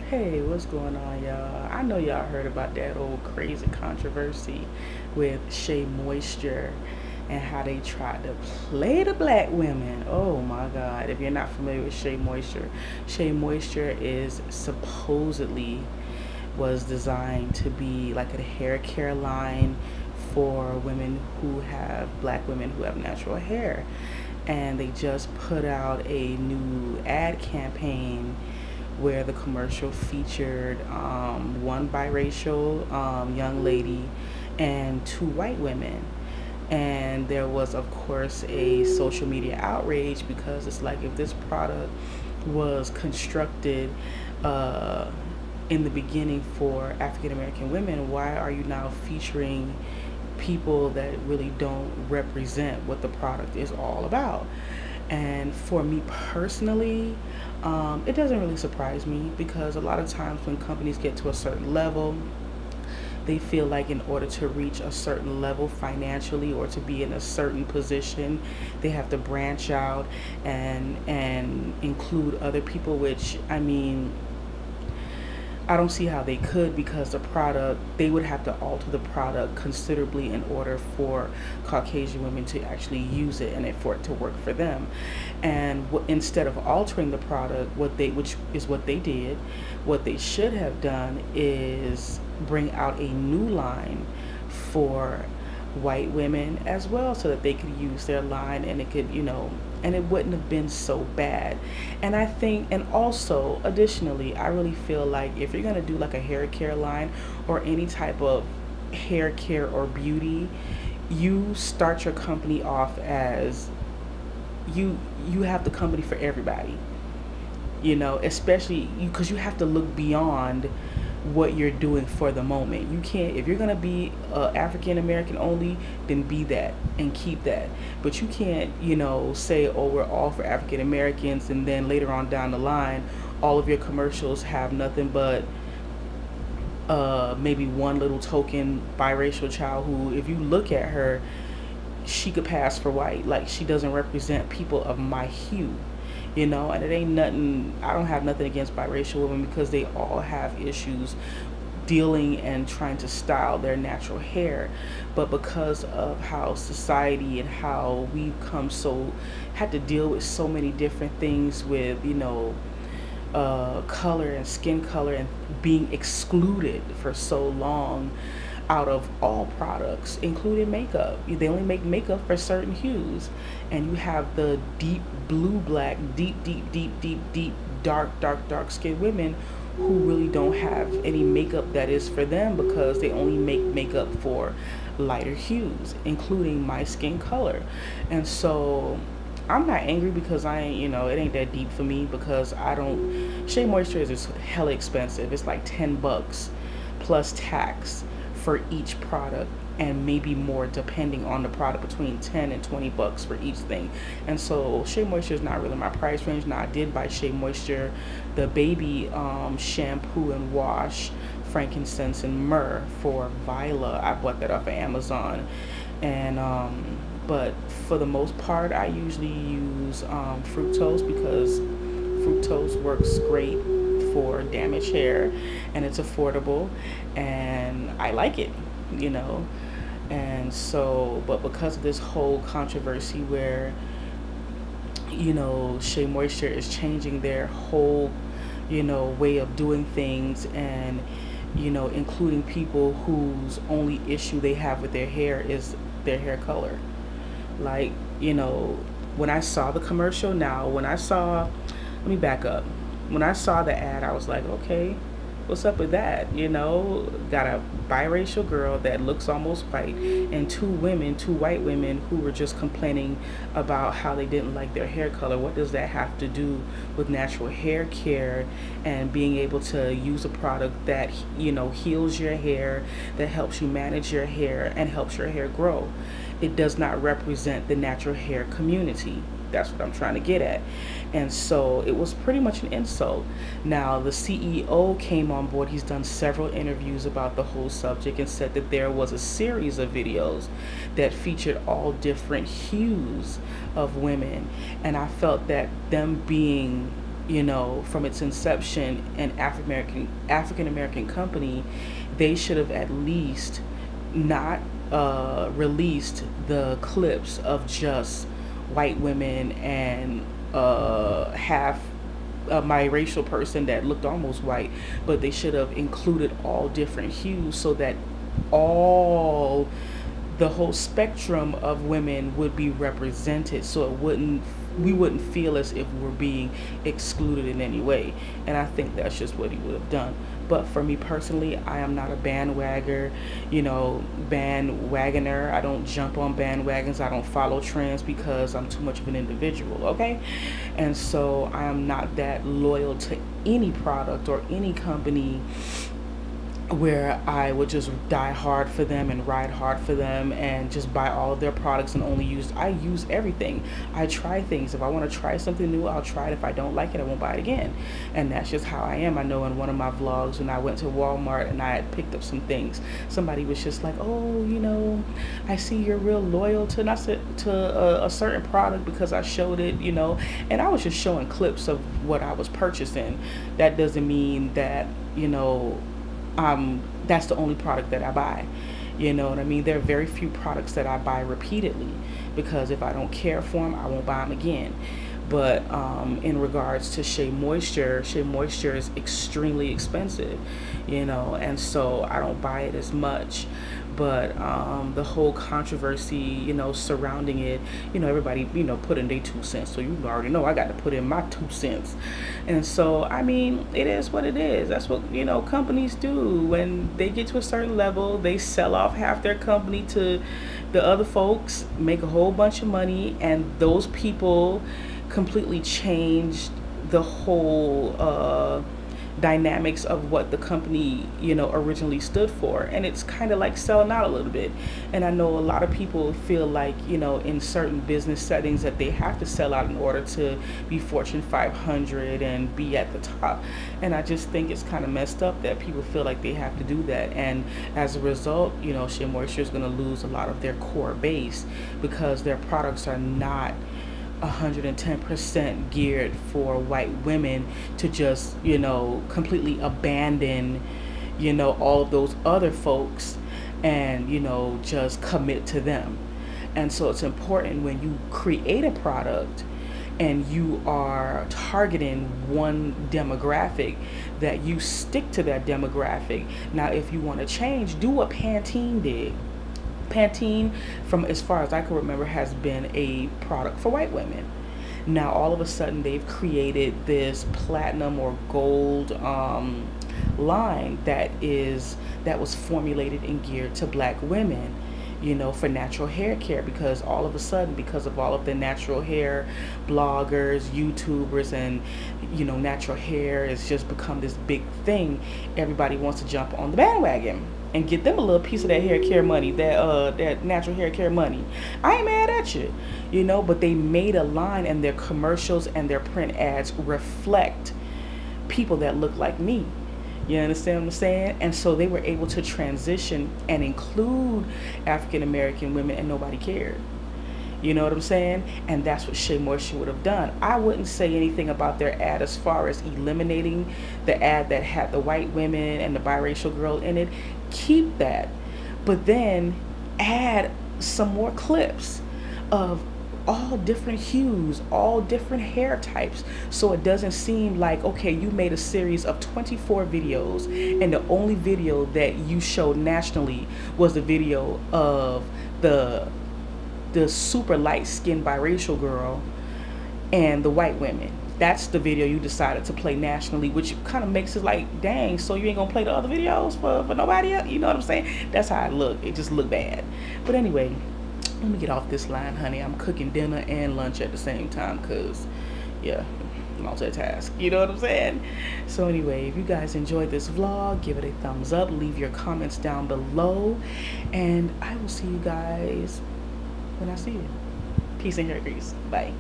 Hey, what's going on, y'all? I know y'all heard about that old crazy controversy with Shea Moisture and how they tried to play the black women. Oh my God. If you're not familiar with Shea Moisture is supposedly was designed to be like a hair care line for women who have black women who have natural hair. And they just put out a new ad campaign where the commercial featured one biracial young lady and two white women. And there was, of course, a social media outrage because it's like if this product was constructed uh, in the beginning for African American women, why are you now featuring people that really don't represent what the product is all about? And for me personally, it doesn't really surprise me because a lot of times when companies get to a certain level, they feel like in order to reach a certain level financially or to be in a certain position, they have to branch out and include other people, which I mean, I don't see how they could because the product, they would have to alter the product considerably in order for Caucasian women to actually use it and for it to work for them. And instead of altering the product, which is what they did, what they should have done is bring out a new line for white women as well so that they could use their line and it could, and it wouldn't have been so bad. And I think, and also additionally, I really feel like if you're going to do like a hair care line or any type of hair care or beauty, you start your company off as you have the company for everybody, especially because you have to look beyond what you're doing for the moment. You can't, if you're going to be African American only, then be that and keep that. But you can't, say, oh, we're all for African Americans, and then later on down the line, all of your commercials have nothing but maybe one little token biracial child who, if you look at her, she could pass for white. Like, she doesn't represent people of my hue. And it ain't nothing, I don't have nothing against biracial women because they all have issues dealing and trying to style their natural hair. But because of how society and how we've had to deal with so many different things with, color and skin color and being excluded for so long out of all products, including makeup. They only make makeup for certain hues. And you have the deep blue black, deep, dark skinned women who really don't have any makeup that is for them because they only make makeup for lighter hues, including my skin color. And so I'm not angry because I ain't, it ain't that deep for me because Shea Moisture is hella expensive. It's like $10 plus tax for each product, and maybe more depending on the product, between 10 and $20 for each thing. And so Shea Moisture is not really my price range. Now, I did buy Shea Moisture, the baby shampoo and wash, frankincense and myrrh for Vila. I bought that off of Amazon. And but for the most part, I usually use fructose because fructose works great for damaged hair and it's affordable and I like it, And so, but because of this whole controversy where, Shea Moisture is changing their whole, way of doing things and, including people whose only issue they have with their hair is their hair color. Like, when I saw the commercial, let me back up. When I saw the ad, I was like, okay, what's up with that? Got a biracial girl that looks almost white and two white women who were just complaining about how they didn't like their hair color. What does that have to do with natural hair care and being able to use a product that, heals your hair, that helps you manage your hair and helps your hair grow? It does not represent the natural hair community. That's what I'm trying to get at. And so it was pretty much an insult. Now, the CEO came on board. He's done several interviews about the whole subject and said that there was a series of videos that featured all different hues of women. And I felt that them being you know, from its inception, an African American company, they should have at least not released the clips of just white women and half a biracial person that looked almost white, but they should have included all different hues so that all the whole spectrum of women would be represented, so it wouldn't we wouldn't feel as if we're being excluded in any way. And I think that's just what he would have done. But for me personally, I am not a bandwagoner, you know, bandwagoner. I don't jump on bandwagons. I don't follow trends because I'm too much of an individual, okay? And so I am not that loyal to any product or any company where I would just die hard for them and ride hard for them and just buy all of their products and only I use everything. I try things. If I want to try something new, I'll try it. If I don't like it, I won't buy it again. And that's just how I am. I know in one of my vlogs when I went to Walmart and I had picked up some things, somebody was just like, oh, you know, I see you're real loyal to, not to a certain product because I showed it, you know, and I was just showing clips of what I was purchasing. That doesn't mean that, you know, that's the only product that I buy. You know what I mean? There are very few products that I buy repeatedly because if I don't care for them, I won't buy them again. But in regards to Shea Moisture is extremely expensive, you know, and so I don't buy it as much. But the whole controversy, you know, surrounding it, you know, everybody, you know, put in their 2 cents. So you already know I got to put in my 2 cents. And so, I mean, it is what it is. That's what, you know, companies do. When they get to a certain level, they sell off half their company to the other folks, make a whole bunch of money, and those people completely changed the whole dynamics of what the company, you know, originally stood for. And it's kind of like selling out a little bit. And I know a lot of people feel like, you know, in certain business settings that they have to sell out in order to be Fortune 500 and be at the top. And I just think it's kind of messed up that people feel like they have to do that. And as a result, you know, Shea Moisture is going to lose a lot of their core base because their products are not 110% geared for white women to just, you know, completely abandon, you know, all of those other folks and, you know, just commit to them. And so it's important when you create a product and you are targeting one demographic that you stick to that demographic. Now, if you want to change, do what Pantene did. Pantene, from as far as I can remember, has been a product for white women. Now all of a sudden they've created this platinum or gold line that was formulated and geared to black women, you know, for natural hair care, because all of a sudden, because of all of the natural hair bloggers, YouTubers, and, you know, natural hair has just become this big thing. Everybody wants to jump on the bandwagon and get them a little piece of that hair care money, that natural hair care money. I ain't mad at you, you know, but they made a line and their commercials and their print ads reflect people that look like me. You understand what I'm saying? And so they were able to transition and include African American women and nobody cared. You know what I'm saying? And that's what Shea Moisture would have done. I wouldn't say anything about their ad as far as eliminating the ad that had the white women and the biracial girl in it. Keep that. But then add some more clips of all different hues, all different hair types, so it doesn't seem like, okay, you made a series of 24 videos and the only video that you showed nationally was the video of the super light-skinned biracial girl and the white women. That's the video you decided to play nationally, which kind of makes it like, dang, so you ain't gonna play the other videos for nobody else? You know what I'm saying? That's how it looked. It just looked bad. But anyway, let me get off this line, honey. I'm cooking dinner and lunch at the same time because, yeah, multitask. You know what I'm saying? So anyway, if you guys enjoyed this vlog, give it a thumbs up. Leave your comments down below. And I will see you guys when I see you. Peace and hair grease. Bye.